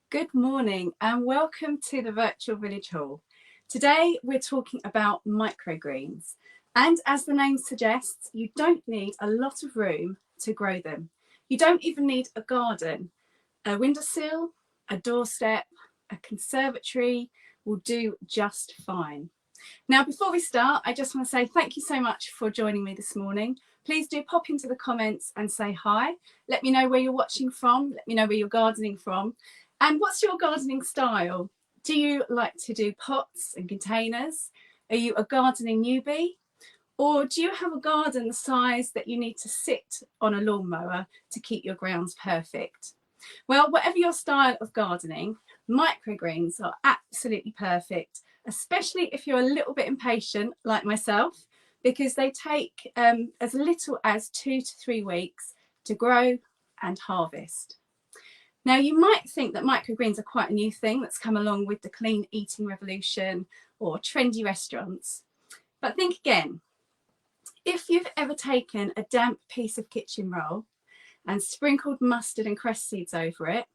Good morning and welcome to the Virtual Village Hall. Today we're talking about microgreens, and as the name suggests, you don't need a lot of room to grow them. You don't even need a garden. A windowsill, a doorstep, a conservatory will do just fine. Now, before we start, I just want to say thank you so much for joining me this morning. Please do pop into the comments and say hi. Let me know where you're watching from. Let me know where you're gardening from. And what's your gardening style? Do you like to do pots and containers? Are you a gardening newbie? Or do you have a garden the size that you need to sit on a lawnmower to keep your grounds perfect? Well, whatever your style of gardening, microgreens are absolutely perfect, especially if you're a little bit impatient like myself, because they take as little as 2 to 3 weeks to grow and harvest. Now, you might think that microgreens are quite a new thing that's come along with the clean eating revolution or trendy restaurants. But think again. If you've ever taken a damp piece of kitchen roll and sprinkled mustard and cress seeds over it,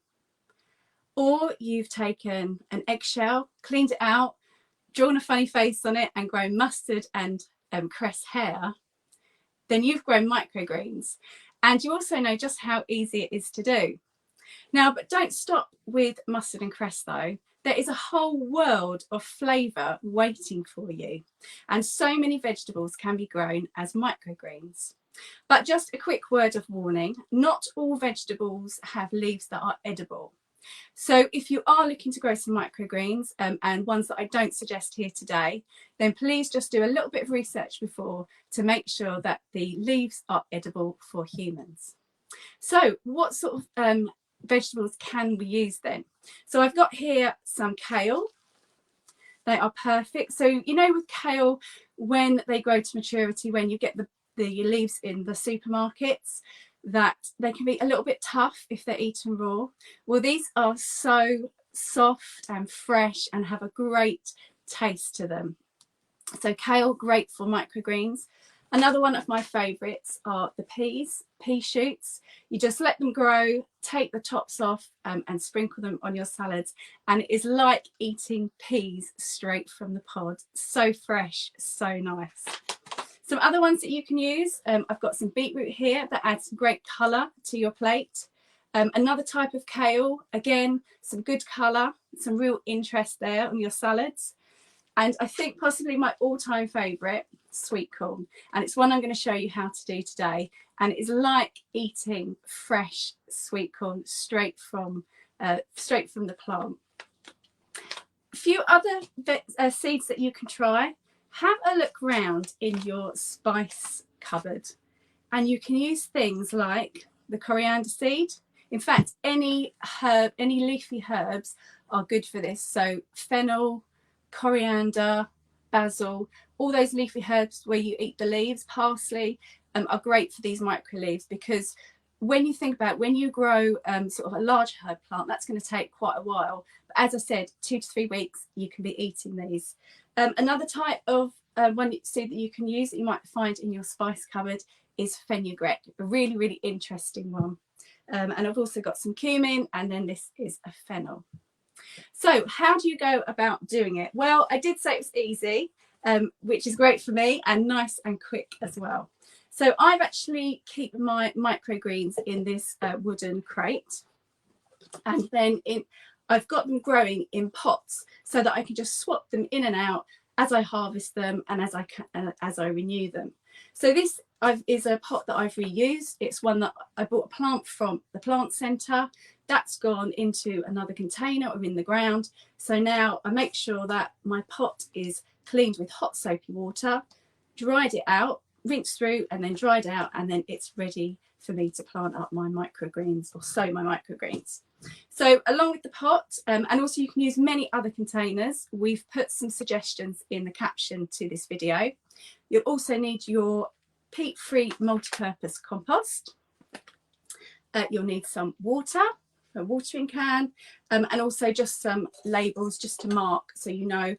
or you've taken an eggshell, cleaned it out, drawn a funny face on it and grown mustard and cress hair, then you've grown microgreens. And you also know just how easy it is to do. Now, but don't stop with mustard and cress though. There is a whole world of flavour waiting for you. And so many vegetables can be grown as microgreens. But just a quick word of warning, not all vegetables have leaves that are edible. So if you are looking to grow some microgreens and ones that I don't suggest here today, then please just do a little bit of research before to make sure that the leaves are edible for humans. So what sort of vegetables can we use then? So I've got here some kale. They are perfect. So you know with kale, when they grow to maturity, when you get the leaves in the supermarkets, that they can be a little bit tough if they're eaten raw. Well, these are so soft and fresh and have a great taste to them. So kale, great for microgreens. Another one of my favourites are the peas, pea shoots. You just let them grow, take the tops off and sprinkle them on your salads. And it is like eating peas straight from the pod. So fresh, so nice. Some other ones that you can use, I've got some beetroot here that adds great colour to your plate. Another type of kale, again, some good colour, some real interest there on your salads. And I think possibly my all-time favourite, sweet corn. And it's one I'm going to show you how to do today. And it's like eating fresh sweet corn straight from the plant. A few other seeds that you can try. Have a look round in your spice cupboard. And you can use things like the coriander seed. In fact, any leafy herbs are good for this. So fennel, coriander, basil, all those leafy herbs where you eat the leaves, parsley, are great for these micro leaves, because when you think about when you grow sort of a large herb plant, that's going to take quite a while. But as I said, 2 to 3 weeks, you can be eating these. Another type of one seed that you can use that you might find in your spice cupboard is fenugreek, a really, really interesting one. And I've also got some cumin, and then this is a fennel. So how do you go about doing it? Well, I did say it was easy, which is great for me, and nice and quick as well. So I've actually keep my microgreens in this wooden crate, and then I've got them growing in pots so that I can just swap them in and out as I harvest them and as I renew them. So this is a pot that I've reused. It's one that I bought a plant from the plant centre. That's gone into another container or in the ground. So now I make sure that my pot is cleaned with hot soapy water, dried it out, rinsed through and then dried out, and then it's ready for me to plant up my microgreens or sow my microgreens. So along with the pot, and also you can use many other containers. We've put some suggestions in the caption to this video. You'll also need your peat-free multi-purpose compost. You'll need some water, a watering can, and also just some labels just to mark so you know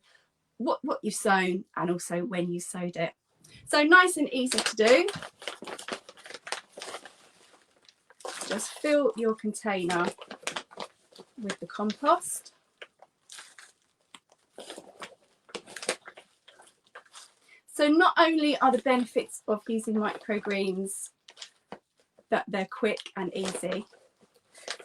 what you've sown and also when you sowed it. So nice and easy to do. Just fill your container with the compost. So not only are the benefits of using microgreens that they're quick and easy,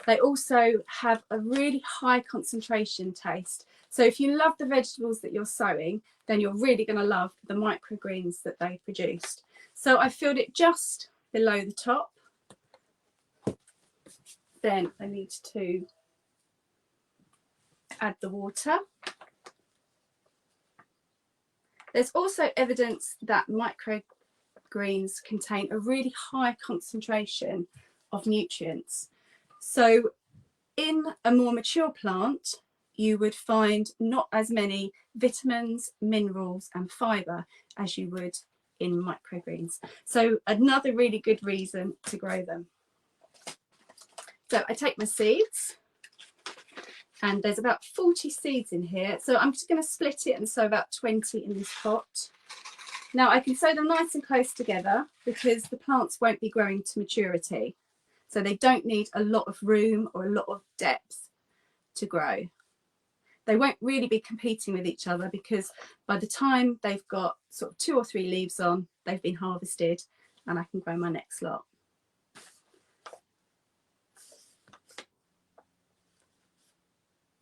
they also have a really high concentration taste. So if you love the vegetables that you're sowing, then you're really going to love the microgreens that they produced. So I filled it just below the top. Then I need to add the water. There's also evidence that microgreens contain a really high concentration of nutrients. So in a more mature plant, you would find not as many vitamins, minerals and fibre as you would in microgreens. So another really good reason to grow them. So I take my seeds, and there's about 40 seeds in here. So I'm just going to split it and sow about 20 in this pot. Now I can sow them nice and close together because the plants won't be growing to maturity. So they don't need a lot of room or a lot of depth to grow. They won't really be competing with each other because by the time they've got sort of 2 or 3 leaves on, they've been harvested and I can grow my next lot.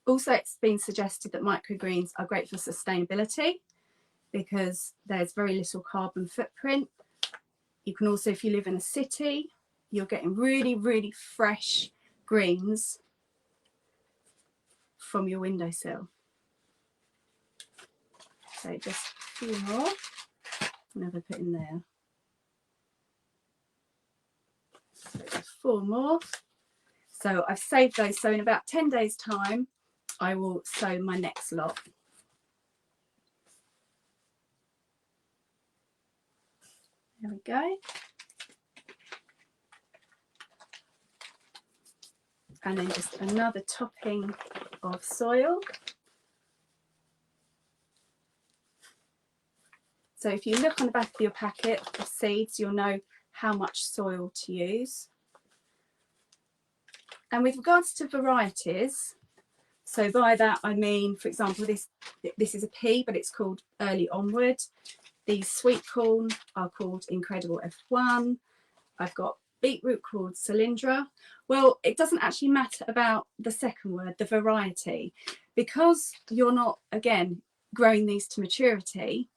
Also, it's been suggested that microgreens are great for sustainability because there's very little carbon footprint. You can also, if you live in a city, you're getting really, really fresh greens from your windowsill. So just a few more. Another put in there. So just 4 more. So I've saved those. So in about 10 days' time, I will sow my next lot. There we go. And then just another topping of soil. So if you look on the back of your packet of seeds, you'll know how much soil to use. And with regards to varieties, so by that I mean, for example, this is a pea, but it's called Early Onward. These sweet corn are called Incredible F1. I've got beetroot called Cylindra. Well, it doesn't actually matter about the second word, the variety, because you're not, again, growing these to maturity.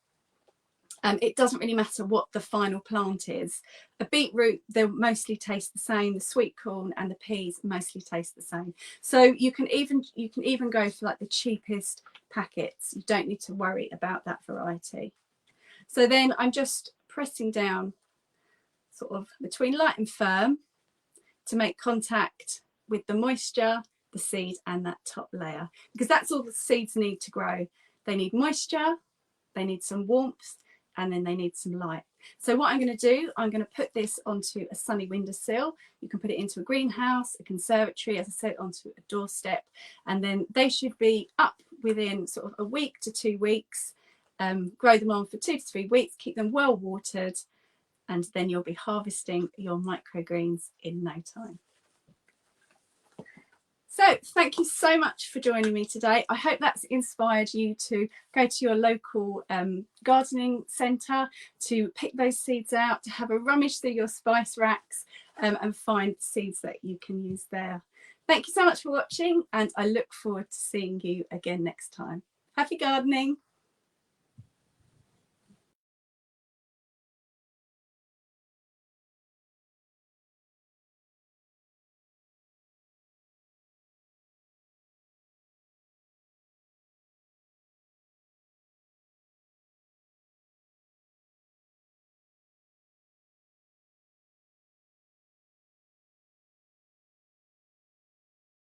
It doesn't really matter what the final plant is. A beetroot, they'll mostly taste the same. The sweet corn and the peas mostly taste the same. So you can even go for like the cheapest packets. You don't need to worry about that variety. So then I'm just pressing down sort of between light and firm to make contact with the moisture, the seed and that top layer, because that's all the seeds need to grow. They need moisture, they need some warmth, and then they need some light. So what I'm going to do, I'm going to put this onto a sunny windowsill. You can put it into a greenhouse, a conservatory, as I said, onto a doorstep, and then they should be up within sort of a week to 2 weeks. Grow them on for 2 to 3 weeks, keep them well watered, and then you'll be harvesting your microgreens in no time. So thank you so much for joining me today. I hope that's inspired you to go to your local gardening centre, to pick those seeds out, to have a rummage through your spice racks and find seeds that you can use there. Thank you so much for watching, and I look forward to seeing you again next time. Happy gardening!